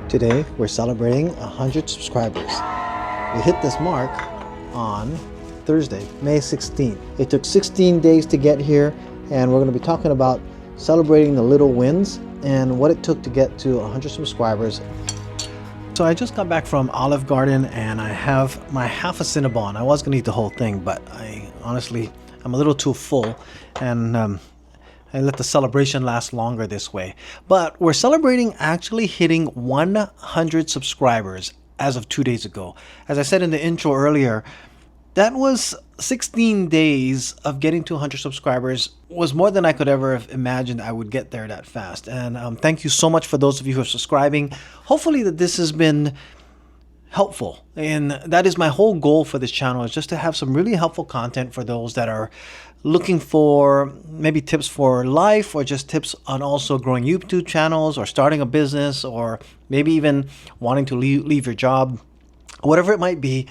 Today, we're celebrating 100 subscribers. We hit this mark on Thursday, May 16th. It took 16 days to get here, and we're going to be talking about celebrating the little wins and what it took to get to 100 subscribers. So I just got back from Olive Garden and I have my half a Cinnabon. I was going to eat the whole thing, but I'm a little too full, and I let the celebration last longer this way. But we're celebrating actually hitting 100 subscribers as of 2 days ago. As I said in the intro earlier, that was 16 days of getting to 100 subscribers. Was more than I could ever have imagined I would get there that fast. And thank you so much for those of you who are subscribing. Hopefully that this has been helpful, and that is my whole goal for this channel, is just to have some really helpful content for those that are looking for maybe tips for life, or just tips on also growing YouTube channels, or starting a business, or maybe even wanting to leave your job, whatever it might be.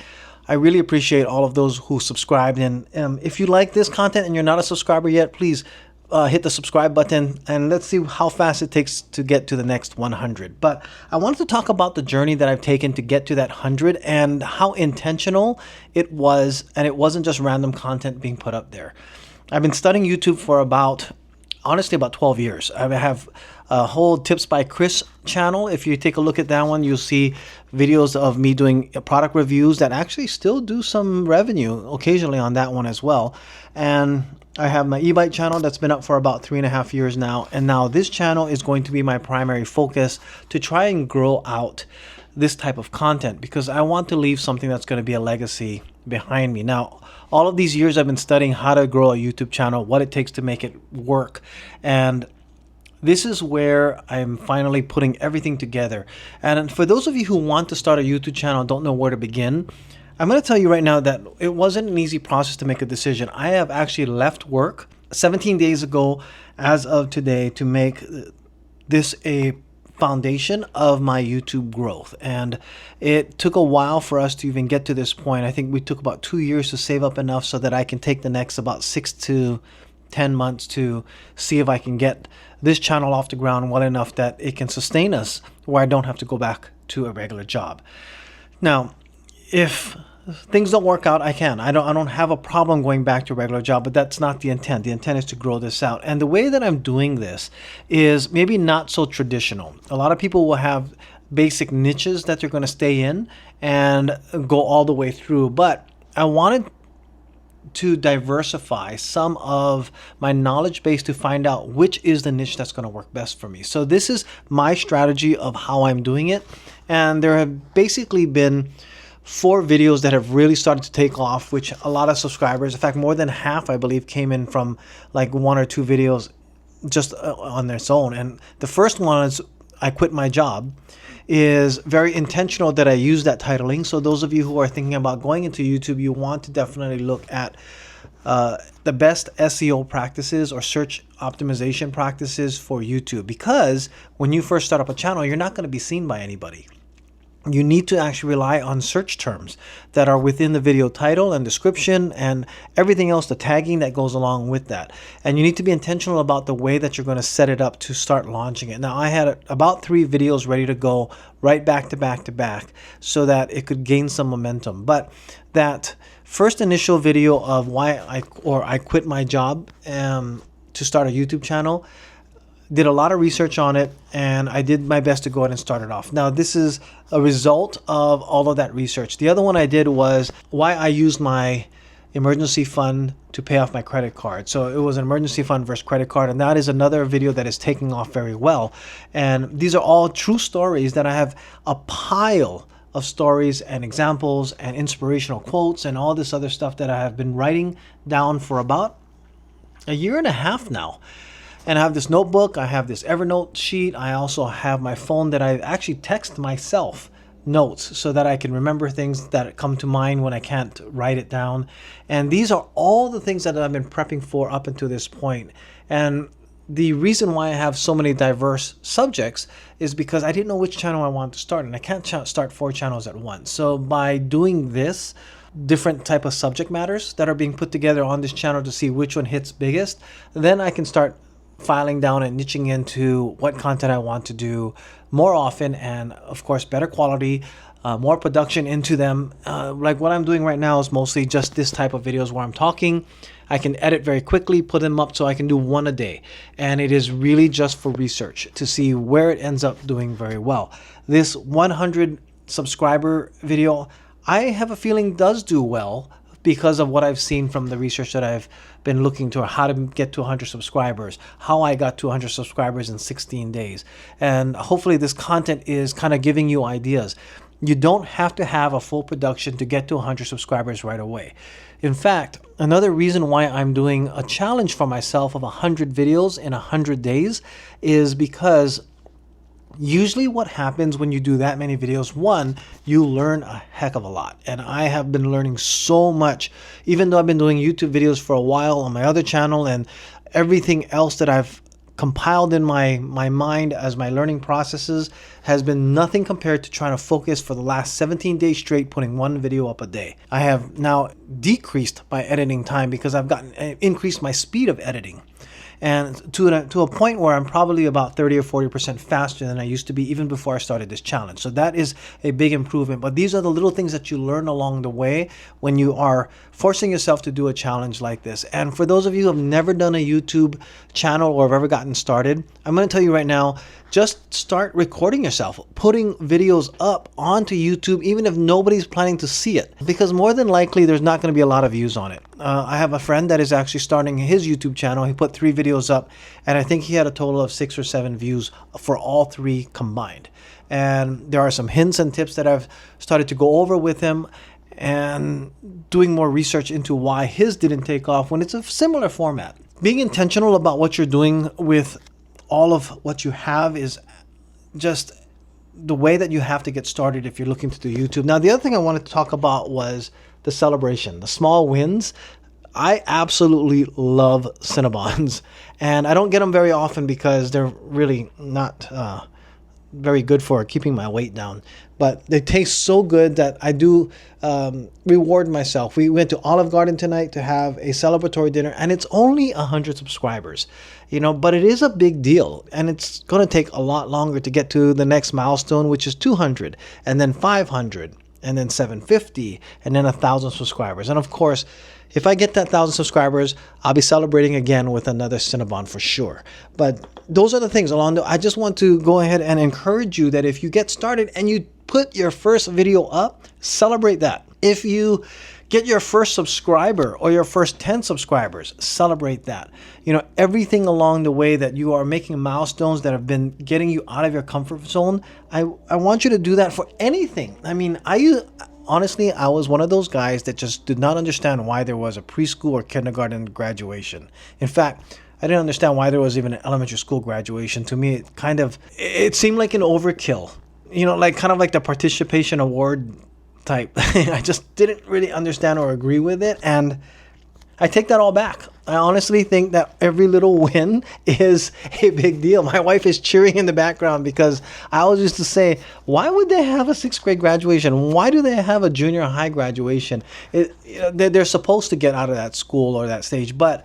I really appreciate all of those who subscribed, and if you like this content and you're not a subscriber yet, please hit the subscribe button, and let's see how fast it takes to get to the next 100. But I wanted to talk about the journey that I've taken to get to that 100 and how intentional it was, and it wasn't just random content being put up there. I've been studying YouTube for honestly about 12 years. I have a whole Tips by Chris channel. If you take a look at that one, you'll see videos of me doing product reviews that actually still do some revenue occasionally on that one as well. And I have my e-bike channel that's been up for about 3.5 years now. And now this channel is going to be my primary focus to try and grow out this type of content, because I want to leave something that's going to be a legacy behind me. Now, all of these years I've been studying how to grow a YouTube channel, what it takes to make it work. And this is where I'm finally putting everything together. And for those of you who want to start a YouTube channel and don't know where to begin, I'm going to tell you right now that it wasn't an easy process to make a decision. I have actually left work 17 days ago as of today to make this a foundation of my YouTube growth. And it took a while for us to even get to this point. I think we took about 2 years to save up enough so that I can take the next about 6 to 10 months to see if I can get this channel off the ground well enough that it can sustain us where I don't have to go back to a regular job. Now, if things don't work out, I don't have a problem going back to a regular job, but that's not the intent. The intent is to grow this out. And the way that I'm doing this is maybe not so traditional. A lot of people will have basic niches that they're going to stay in and go all the way through, but I wanted to diversify some of my knowledge base to find out which is the niche that's going to work best for me. So this is my strategy of how I'm doing it. And there have basically been 4 videos that have really started to take off, which a lot of subscribers, in fact, more than half, I believe, came in from like 1 or 2 videos just on their own. And the first one is I Quit My Job. Is very intentional that I use that titling. So those of you who are thinking about going into YouTube, you want to definitely look at the best SEO practices or search optimization practices for YouTube, because when you first start up a channel, you're not going to be seen by anybody. You need to actually rely on search terms that are within the video title and description and everything else, the tagging that goes along with that. And you need to be intentional about the way that you're going to set it up to start launching it. Now, I had about 3 videos ready to go right back to back to back so that it could gain some momentum. But that first initial video of why I quit my job to start a YouTube channel, did a lot of research on it, and I did my best to go ahead and start it off. Now, this is a result of all of that research. The other one I did was why I used my emergency fund to pay off my credit card. So it was an emergency fund versus credit card, and that is another video that is taking off very well. And these are all true stories that I have a pile of stories and examples and inspirational quotes and all this other stuff that I have been writing down for about 1.5 years now. And I have this notebook, I have this Evernote sheet, I also have my phone that I actually text myself notes so that I can remember things that come to mind when I can't write it down. And these are all the things that I've been prepping for up until this point. And the reason why I have so many diverse subjects is because I didn't know which channel I wanted to start, and I can't start 4 channels at once. So by doing this, different type of subject matters that are being put together on this channel to see which one hits biggest, then I can start filing down and niching into what content I want to do more often, and of course better quality, more production into them. Like what I'm doing right now is mostly just this type of videos where I'm talking. I can edit very quickly, put them up so I can do one a day. And it is really just for research to see where it ends up doing very well. This 100 subscriber video, I have a feeling does do well because of what I've seen from the research that I've been looking to, how to get to 100 subscribers, how I got to 100 subscribers in 16 days. And hopefully this content is kind of giving you ideas. You don't have to have a full production to get to 100 subscribers right away. In fact, another reason why I'm doing a challenge for myself of 100 videos in 100 days is because usually what happens when you do that many videos, one, you learn a heck of a lot. And I have been learning so much, even though I've been doing YouTube videos for a while on my other channel, and everything else that I've compiled in my mind as my learning processes has been nothing compared to trying to focus for the last 17 days straight, putting one video up a day. I have now decreased my editing time because I've increased my speed of editing. And to a point where I'm probably about 30 or 40% faster than I used to be even before I started this challenge. So that is a big improvement. But these are the little things that you learn along the way when you are forcing yourself to do a challenge like this. And for those of you who have never done a YouTube channel or have ever gotten started, I'm going to tell you right now, just start recording yourself, putting videos up onto YouTube, even if nobody's planning to see it, because more than likely there's not going to be a lot of views on it. I have a friend that is actually starting his YouTube channel. He put 3 videos up, and I think he had a total of 6 or 7 views for all 3 combined. And there are some hints and tips that I've started to go over with him, and doing more research into why his didn't take off when it's a similar format. Being intentional about what you're doing with all of what you have is just the way that you have to get started if you're looking to do YouTube. Now, the other thing I wanted to talk about was the celebration, the small wins. I absolutely love Cinnabons, and I don't get them very often because they're really not very good for keeping my weight down. But they taste so good that I do reward myself. We went to Olive Garden tonight to have a celebratory dinner, and it's only 100 subscribers, but it is a big deal, and it's going to take a lot longer to get to the next milestone, which is 200, and then 500, and then 750, and then 1,000 subscribers. And of course, if I get that 1,000 subscribers, I'll be celebrating again with another Cinnabon for sure. But those are the things I just want to go ahead and encourage you that if you get started and you put your first video up, celebrate that. If you get your first subscriber or your first 10 subscribers, celebrate that. Everything along the way that you are making milestones that have been getting you out of your comfort zone, I want you to do that for anything. I mean, honestly, I was one of those guys that just did not understand why there was a preschool or kindergarten graduation. In fact, I didn't understand why there was even an elementary school graduation. To me, it seemed like an overkill. Kind of like the participation award type. I just didn't really understand or agree with it, and I take that all back. I honestly think that every little win is a big deal. My wife is cheering in the background because I always used to say, why would they have a 6th grade graduation? Why do they have a junior high graduation? They're supposed to get out of that school or that stage. But,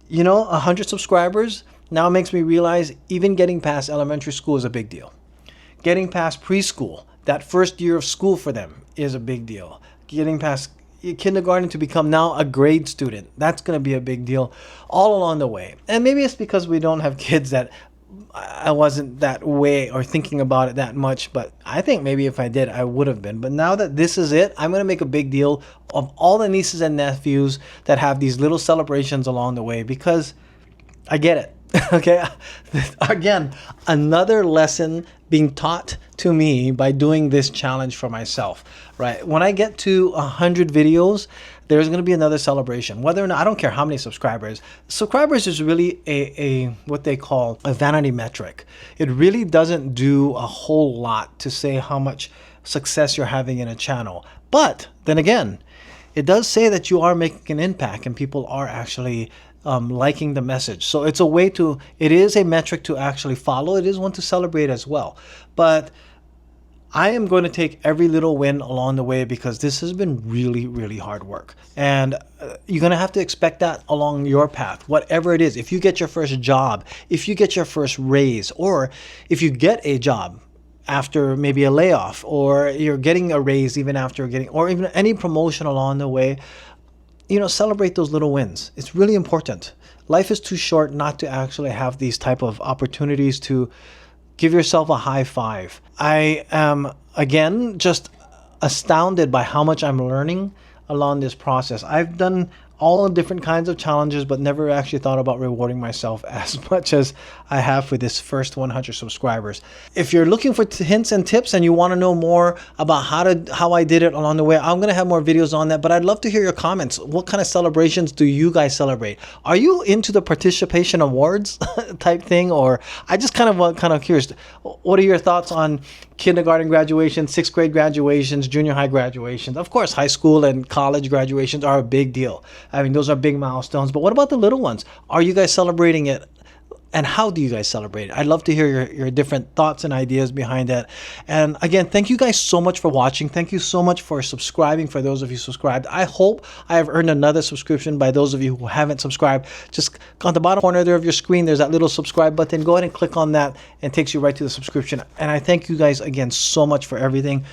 100 subscribers now makes me realize even getting past elementary school is a big deal. Getting past preschool, that first year of school for them, is a big deal. Getting past kindergarten to become now a grade student, that's going to be a big deal all along the way. And maybe it's because we don't have kids that I wasn't that way or thinking about it that much, but I think maybe if I did, I would have been. But now that this is it, I'm going to make a big deal of all the nieces and nephews that have these little celebrations along the way, because I get it. Okay, again, another lesson being taught to me by doing this challenge for myself, right? When I get to 100 videos, there's going to be another celebration. Whether or not, I don't care how many subscribers. Subscribers is really a what they call a vanity metric. It really doesn't do a whole lot to say how much success you're having in a channel. But then again, it does say that you are making an impact and people are actually liking the message. So it's a way it is a metric to actually follow. It is one to celebrate as well. But I am going to take every little win along the way because this has been really, really hard work. And you're going to have to expect that along your path, whatever it is. If you get your first job, if you get your first raise, or if you get a job after maybe a layoff, or you're getting a raise even after getting, or even any promotion along the way, celebrate those little wins. It's really important. Life is too short not to actually have these type of opportunities to give yourself a high five. I am, again, just astounded by how much I'm learning along this process. I've done all different kinds of challenges, but never actually thought about rewarding myself as much as I have for this first 100 subscribers. If you're looking for hints and tips and you want to know more about how I did it along the way, I'm going to have more videos on that, but I'd love to hear your comments. What kind of celebrations do you guys celebrate? Are you into the participation awards type thing? Or I just kind of curious, what are your thoughts on kindergarten graduations, 6th grade graduations, junior high graduations? Of course, high school and college graduations are a big deal. I mean, those are big milestones. But what about the little ones? Are you guys celebrating it? And how do you guys celebrate it? I'd love to hear your different thoughts and ideas behind that. And again, thank you guys so much for watching. Thank you so much for subscribing, for those of you subscribed. I hope I have earned another subscription by those of you who haven't subscribed. Just on the bottom corner there of your screen, there's that little subscribe button. Go ahead and click on that and it takes you right to the subscription. And I thank you guys again so much for everything.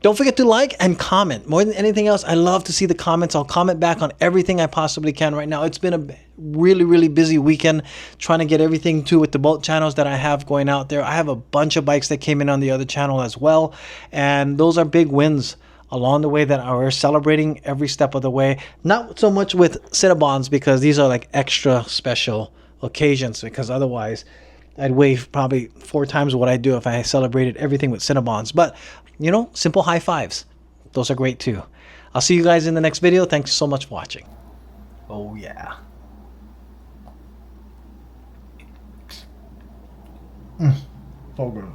Don't forget to like and comment. More than anything else, I love to see the comments. I'll comment back on everything I possibly can right now. It's been a really, really busy weekend trying to get everything with the boat channels that I have going out there. I have a bunch of bikes that came in on the other channel as well. And those are big wins along the way that we're celebrating every step of the way. Not so much with Cinnabons because these are like extra special occasions, because otherwise I'd weigh probably 4 times what I do if I celebrated everything with Cinnabons. But simple high fives. Those are great too. I'll see you guys in the next video. Thanks so much for watching. Oh yeah. So good.